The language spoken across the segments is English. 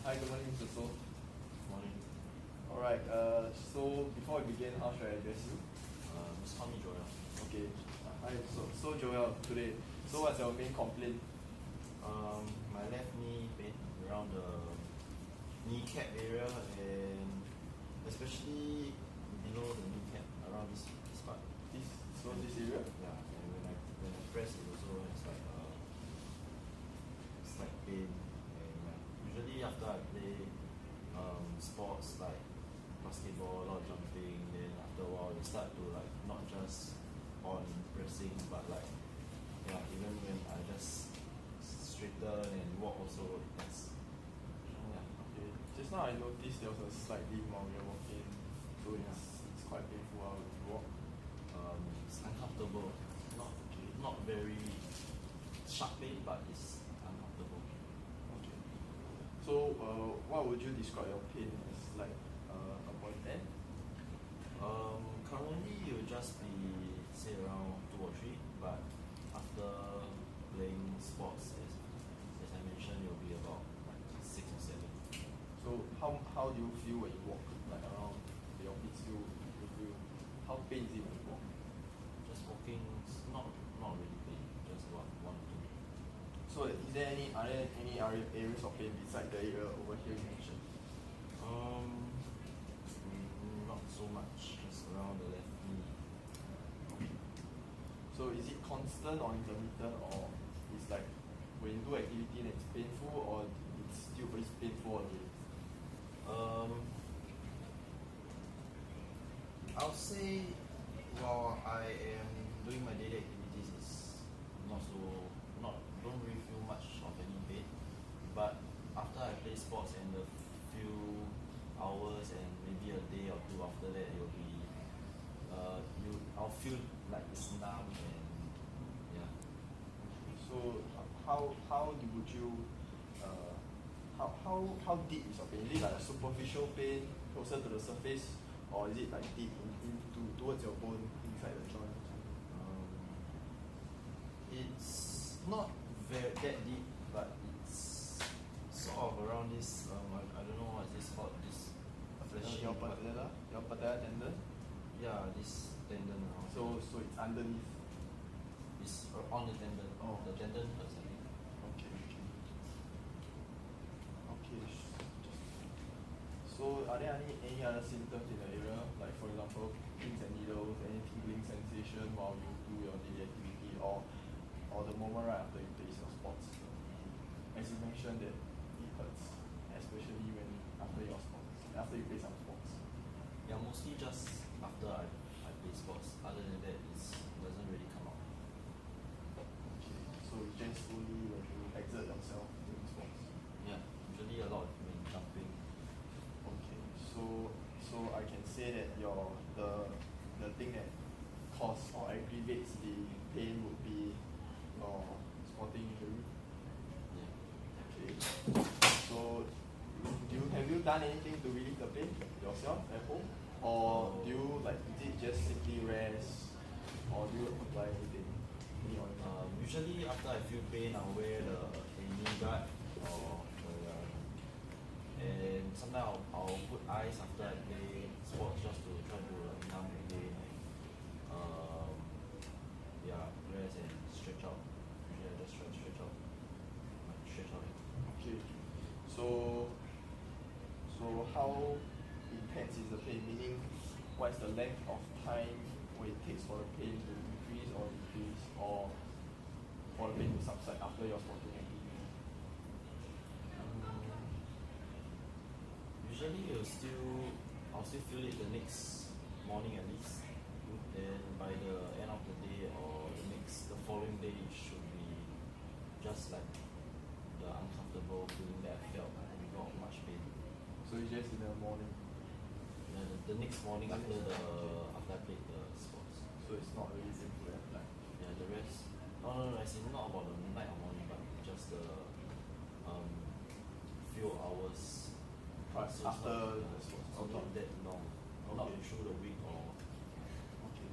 Hi, good morning, Mr. So. Morning. Alright, so before we begin, how should I address you? Just call me Joel. Okay. Hi, so Joel, today, so what's your main complaint? My left knee pain around the kneecap area and especially below the kneecap, around this part. This area? Yeah, and when I press it also it's like pain. And usually after I play sports like basketball, a lot of jumping, then after a while you start to like not just on pressing but like even when I just straighten and walk also that's Okay. Just now I noticed there was a slight limp while we were walking, so it's quite painful how you walk. it's uncomfortable. Not very sharp pain but it's uncomfortable. Okay. So, what would you describe your pain as, like, upon 10? Currently it will just be say around 2 or 3, but after playing sports as I mentioned it will be about 6 or 7. So, how do you feel when you walk, like around your midfield? How pain is it when you walk? Just walking, not really pain, just about 1 or 2. So, are there any areas of pain besides the area over here you mentioned? Not so much, just around the left knee. So, is it constant or intermittent, or it's like when you do activity and it's painful, or it's still always painful again? I'll say while I am doing my daily activities is don't really feel much of any pain, but after I play sports and a few hours and maybe a day or two after that it will be I'll feel like it's numb and yeah. So, how deep is your pain? Is it like a superficial pain closer to the surface, or is it like deep towards your bone inside the joint? It's not that deep, but it's sort of around this. I don't know what is this called. This fleshy. Your patella tendon. Yeah, this tendon. So it's underneath. It's on the tendon. Oh. The tendon hurts. I think. Okay. So are there any other symptoms in the area, like for example pins and needles, any tingling sensation while you do your daily activity, or the moment right after you play your sports? As you mentioned that it hurts, especially after you play some sports. Yeah, mostly just after I play sports. Other than that, it doesn't really come out. Okay. So it's just only when you exert yourself doing sports. Yeah, usually a lot when jumping. Okay. So I can say that the thing that causes or aggravates the pain would be your sporting injury. Yeah. Okay. So have you done anything to relieve the pain yourself at home? Or do you is it just simply rest, or do you apply anything? Usually after I feel pain, I'll wear the knee guard and sometimes I'll put ice after I play sports just to try to numb the pain. Rest and stretch out. Usually I just try to stretch out. Okay. So how intense is the pain? Meaning, what is the length of time where it takes for the pain to increase or decrease, or for the pain to subside after your sporting activity? Usually I'll still feel it the next morning at least. Then by the end of the day or the following day it should be just like the uncomfortable feeling that I felt without much pain. So it's just in the morning. Yeah, the next morning after I played the sports. So it's not really painful at night. Yeah, the rest. No, as in not about the night or morning, but just the few hours. So After the sports. It's not that long. Not through the week or. Okay.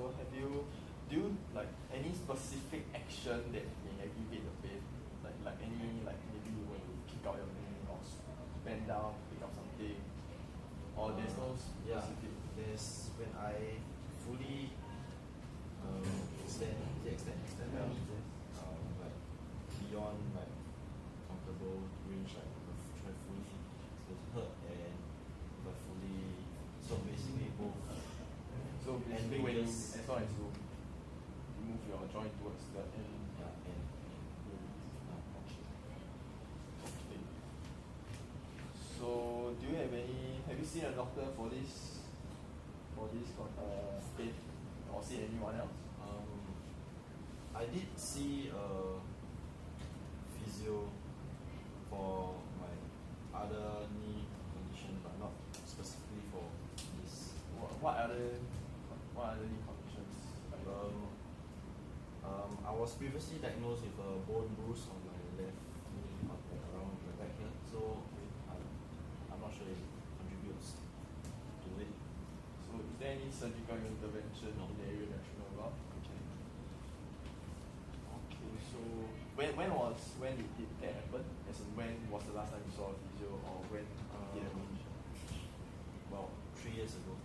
So do you like any specific action that may aggravate the pain? Like any like maybe when you kick out your knee or bend down, pick up something, or there's no Yeah, specific. there's when I fully extend my Yeah. knee, like beyond like comfortable range, like try fully to hurt and if I fully, so basically both. So basically And when you, fingers. as long as you move your joint towards the end. Yeah, and Okay. So do you have you seen a doctor for this pain or seen anyone else? I did see a physio for my other knee condition, but not specifically for this. What other knee conditions? I was previously diagnosed with a bone bruise on my left knee, around the back here. So I'm not sure if it contributes to it. So is there any surgical intervention No. in the area that you know about? Okay. Okay, so when did that happen? As in when was the last time you saw a physio or when did it happen? About 3 years ago.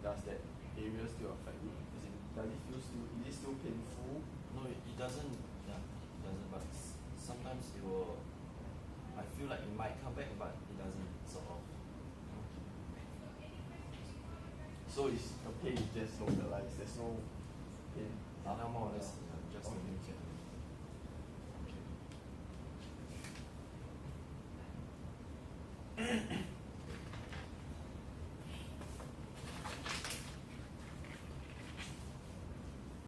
Does that area still affect you? As in, is it still painful? No, it doesn't. Yeah, it doesn't. But sometimes it will. I feel like it might come back, but it doesn't. Sort of. So is the pain is just localized, there's no pain. Now more or less, just Okay. the new kid. Okay.